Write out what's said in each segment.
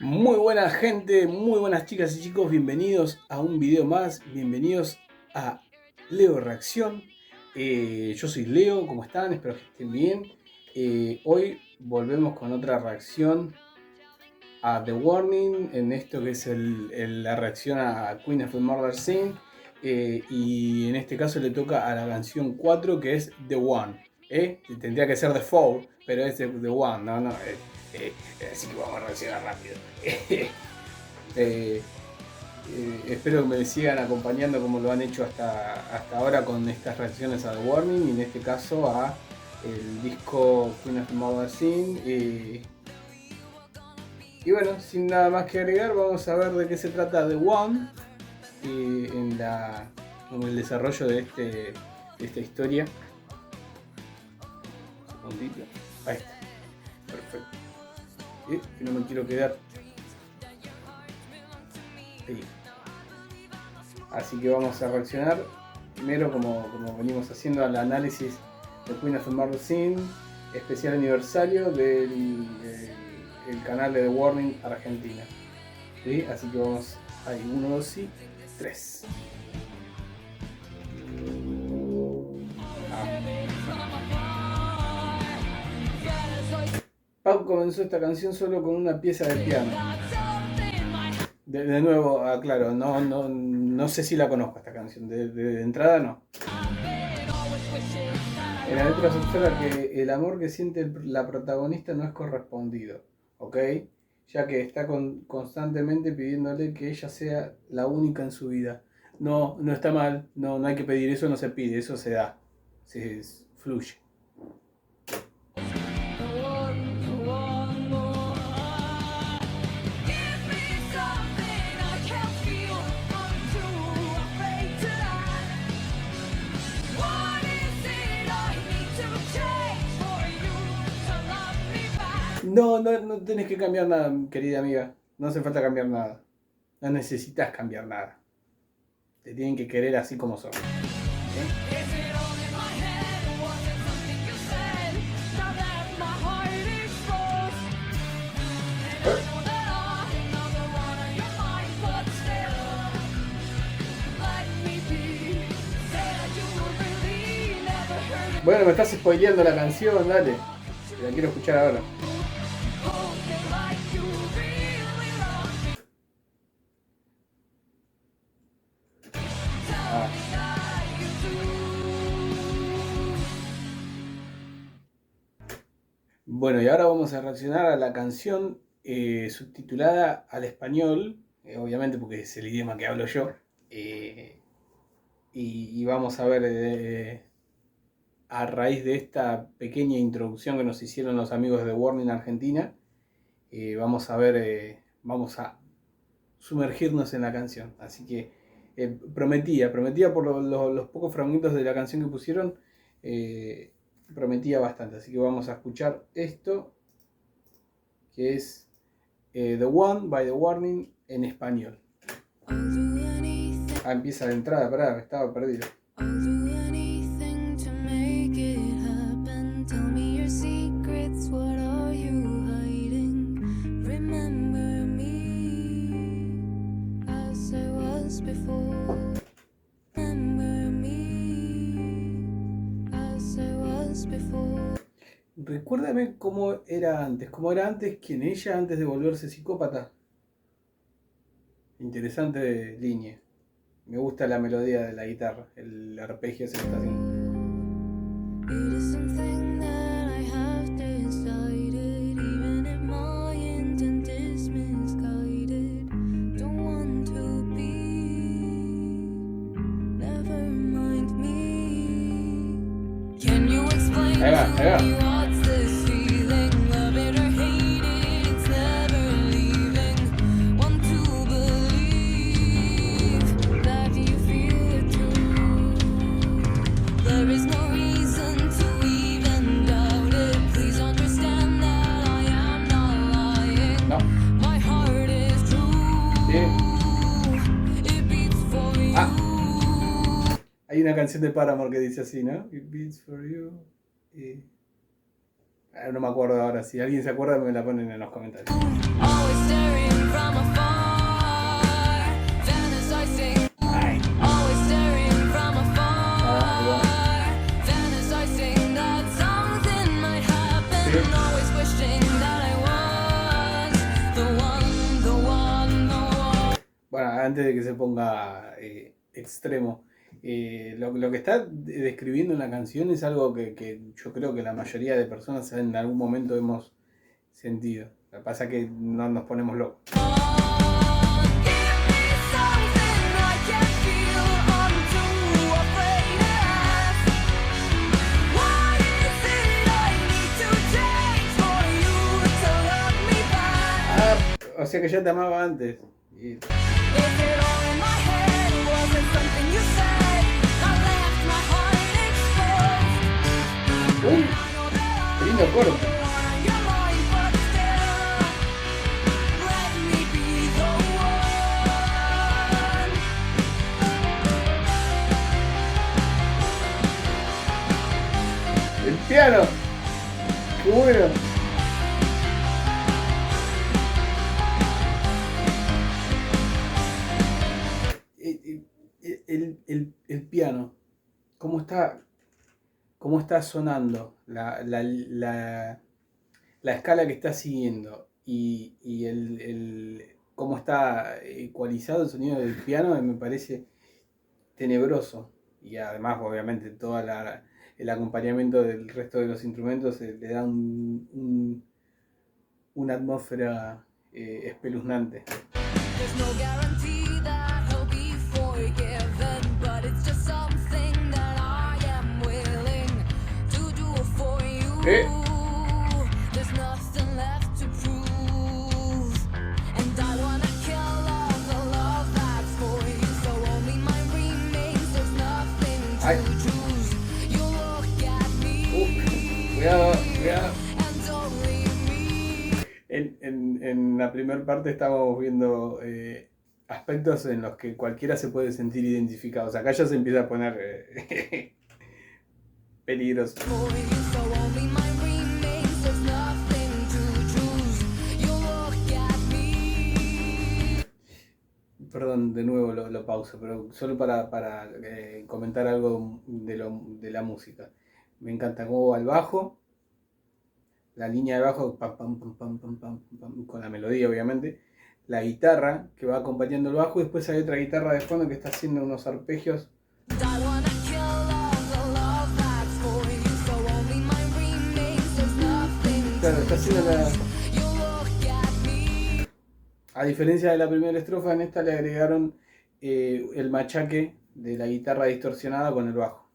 Muy buena gente, muy buenas chicas y chicos, bienvenidos a un video más, bienvenidos a Leo Reacción. Yo soy Leo, ¿cómo están? Espero que estén bien. Hoy volvemos con otra reacción a The Warning, en esto que es la reacción a Queen of the Murder Scene. Y en este caso le toca a la canción 4, que es The One. Tendría que ser The Four, pero es The One, no. Así que vamos a reaccionar rápido. Espero que me sigan acompañando como lo han hecho hasta ahora con estas reacciones a The Warning, y en este caso a el disco Queen of the Murder Scene. Y bueno, sin nada más que agregar, vamos a ver de qué se trata The One en el desarrollo de esta historia. Un segundito. Ahí está. Perfecto. Que no me quiero quedar ahí. Así que vamos a reaccionar primero, como venimos haciendo, al análisis de Queen of the Murder Scene, especial aniversario del canal de The Warning Argentina. ¿Sí? Así que vamos ahí, 1, 2 y 3. Pau comenzó esta canción solo con una pieza de piano. De nuevo, aclaro, no sé si la conozco esta canción, de entrada no. En la letra se observa que el amor que siente la protagonista no es correspondido, ¿ok? Ya que está constantemente pidiéndole que ella sea la única en su vida. No está mal, no hay que pedir, eso no se pide, eso se da, se fluye. No tenés que cambiar nada, querida amiga. No hace falta cambiar nada. No necesitas cambiar nada. Te tienen que querer así como son. Bueno, me estás spoileando la canción, dale. La quiero escuchar ahora. Bueno, y ahora vamos a reaccionar a la canción subtitulada al español, obviamente porque es el idioma que hablo yo. Y vamos a ver, a raíz de esta pequeña introducción que nos hicieron los amigos de Warning Argentina, vamos a sumergirnos en la canción. Así que prometía por los pocos fragmentos de la canción que pusieron, prometía bastante. Así que vamos a escuchar esto, que es The One by The Warning en español. Empieza la entrada, pará, estaba perdido. Recuérdame cómo era antes, quién ella antes de volverse psicópata. Interesante línea. Me gusta la melodía de la guitarra, el arpegio se está haciendo. Ahí va. Hay una canción de Paramore que dice así, ¿no? It beats for you. No me acuerdo ahora. Si alguien se acuerda, me la ponen en los comentarios. antes de que se ponga extremo. Lo que está describiendo en la canción es algo que yo creo que la mayoría de personas en algún momento hemos sentido. Lo que pasa es que no nos ponemos locos. O sea que ya te amaba antes. Qué lindo corto. El piano. Qué bueno. El piano, cómo está sonando, la escala que está siguiendo y cómo está ecualizado el sonido del piano me parece tenebroso. Y además, obviamente, todo el acompañamiento del resto de los instrumentos le da una atmósfera espeluznante. Ay. Cuidado. En la primera parte estábamos viendo aspectos en los que cualquiera se puede sentir identificado. O sea, acá ya se empieza a poner peligroso. Perdón, de nuevo lo pauso, pero solo para comentar algo de la música. Me encanta cómo va el bajo, la línea de bajo, pam, pam, pam, pam, pam, pam, pam, con la melodía obviamente, la guitarra que va acompañando el bajo y después hay otra guitarra de fondo que está haciendo unos arpegios. Claro, está haciendo A diferencia de la primera estrofa, en esta le agregaron el machaque de la guitarra distorsionada con el bajo.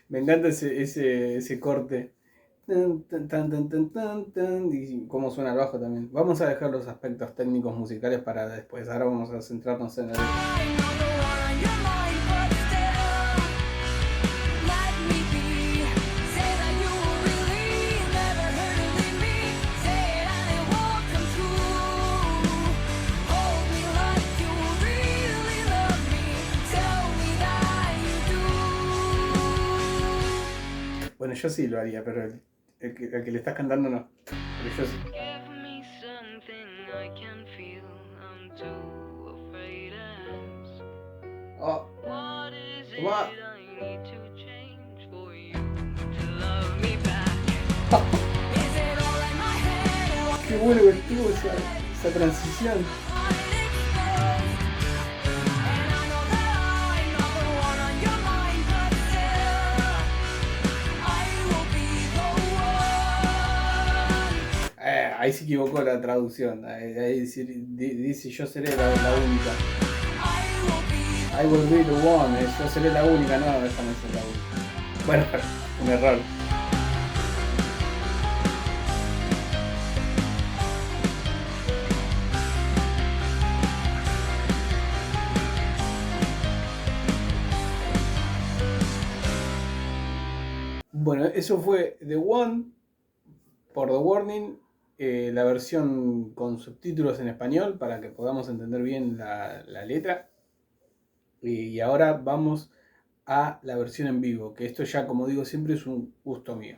Me encanta ese corte. Y cómo suena el bajo también. Vamos a dejar los aspectos técnicos musicales para después. Ahora vamos a centrarnos en el... Bueno, yo sí lo haría, pero el que le estás cantando no. Pero yo sí. Oh. Toma. Qué bueno que estuvo esa transición. Ahí se equivocó la traducción. Ahí dice yo seré la única. I will be the one. Yo seré la única. No, déjame ser la única. Bueno, un error. Bueno, eso fue The One por The Warning, la versión con subtítulos en español para que podamos entender bien la letra. Y ahora vamos a la versión en vivo, que esto ya, como digo siempre, es un gusto mío.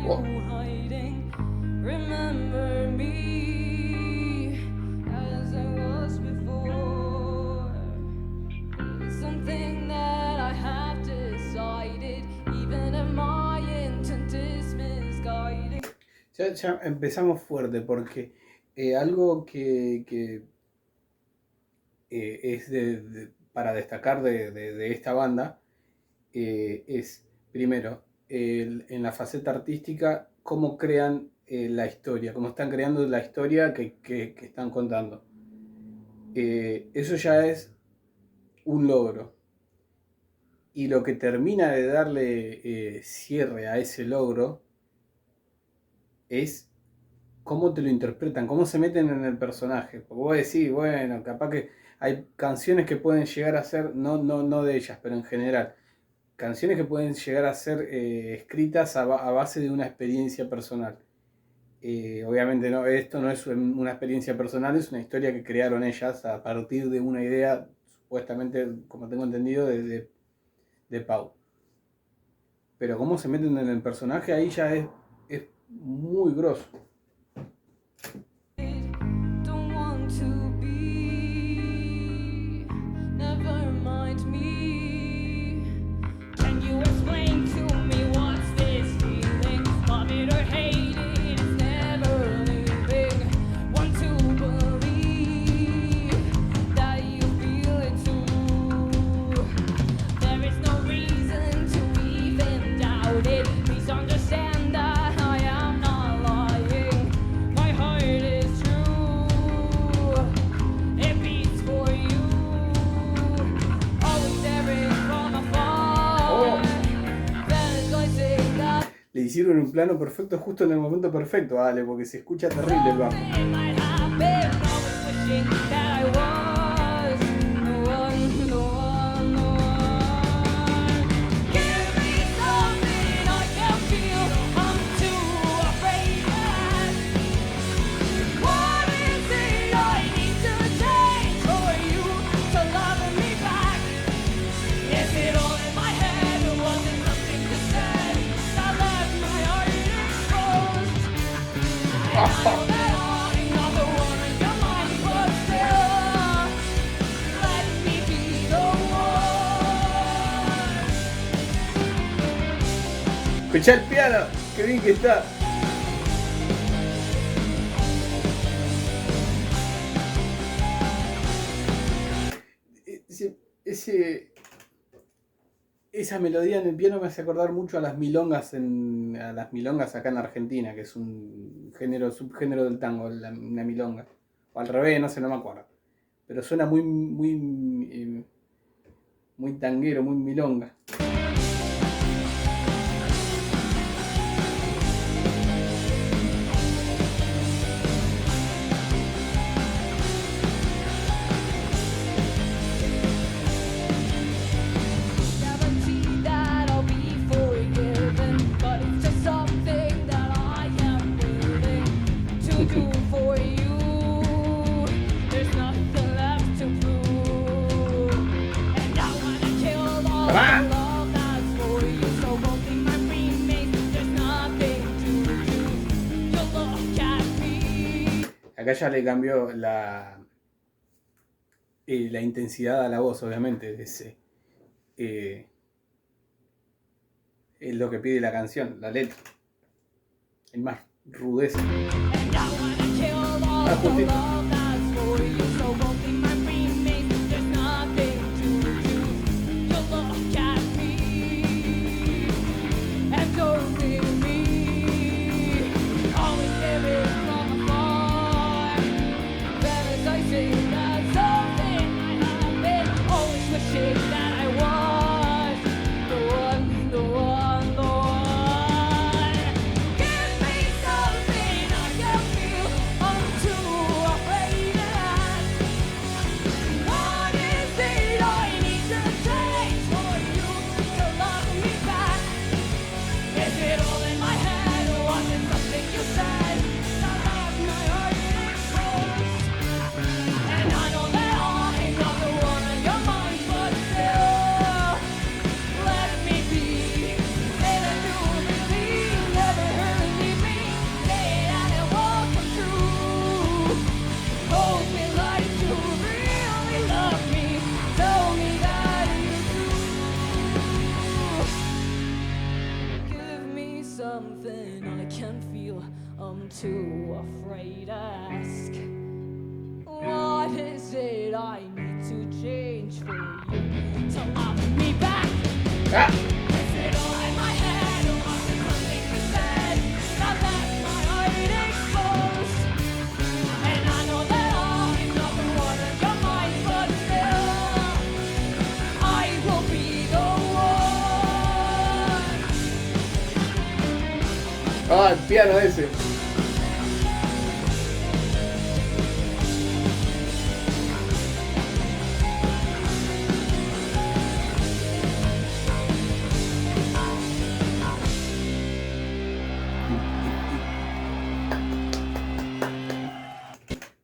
Oh. Ya empezamos fuerte porque algo que es para destacar de esta banda es, primero, en la faceta artística, cómo crean la historia, cómo están creando la historia que están contando. Eso ya es un logro. Y lo que termina de darle cierre a ese logro es cómo te lo interpretan, cómo se meten en el personaje. Porque vos decís, bueno, capaz que hay canciones que pueden llegar a ser, no de ellas, pero en general, canciones que pueden llegar a ser escritas a base de una experiencia personal. Obviamente no, esto no es una experiencia personal, es una historia que crearon ellas a partir de una idea, supuestamente, como tengo entendido, de Pau. Pero cómo se meten en el personaje ahí ya es muy grosso. Le hicieron un plano perfecto justo en el momento perfecto, Ale, porque se escucha terrible el bajo. Escuchá el piano, qué bien que está. Esa melodía en el piano me hace acordar mucho a las milongas acá en Argentina, que es un subgénero del tango, una milonga. O al revés, no sé, no me acuerdo. Pero suena muy tanguero, muy milonga. Acá ya le cambió la intensidad a la voz, obviamente. Es lo que pide la canción, la letra. Hay más rudeza. Justito. piano ese.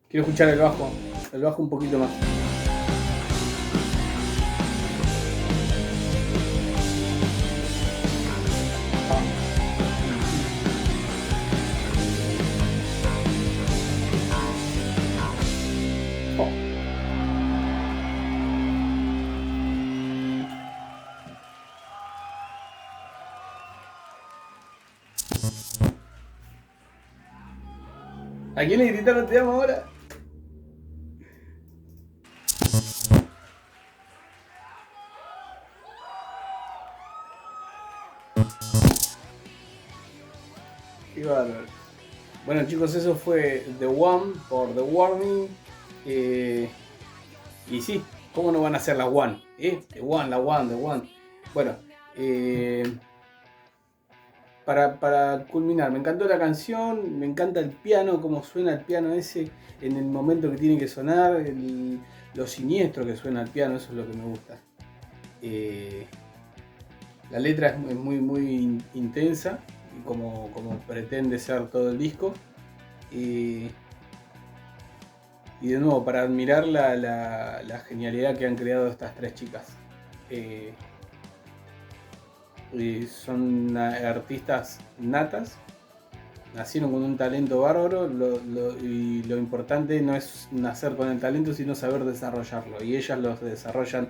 Quiero escuchar el bajo un poquito más. ¿A quién le gritaron te amo ahora? Qué bárbaro. Bueno chicos, eso fue The One por The Warning. Y sí, ¿cómo no van a ser la One? The One, la One, The One. Bueno, para culminar, me encantó la canción, me encanta el piano, cómo suena el piano ese en el momento que tiene que sonar, lo siniestro que suena el piano, eso es lo que me gusta. La letra es muy intensa, como pretende ser todo el disco. Y de nuevo, para admirar la genialidad que han creado estas tres chicas. Son artistas natas, nacieron con un talento bárbaro y lo importante no es nacer con el talento, sino saber desarrollarlo. Y ellas lo desarrollan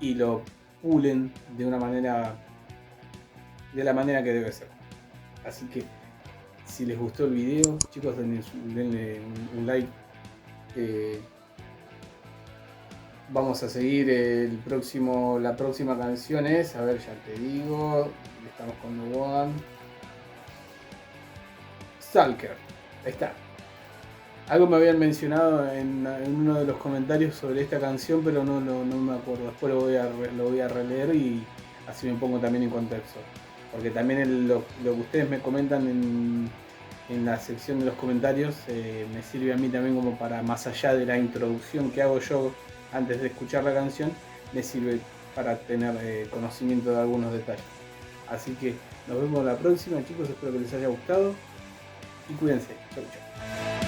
y lo pulen de la manera que debe ser. Así que si les gustó el video, chicos, denle un like. Vamos a seguir la próxima canción es, a ver, ya te digo, estamos con The One. Stalker, ahí está. Algo me habían mencionado en uno de los comentarios sobre esta canción, pero no me acuerdo. Después lo voy a releer y así me pongo también en contexto. Porque también lo que ustedes me comentan en la sección de los comentarios me sirve a mí también como para, más allá de la introducción que hago yo antes de escuchar la canción, me sirve para tener conocimiento de algunos detalles. Así que nos vemos la próxima, chicos, espero que les haya gustado y cuídense. Chau, chau.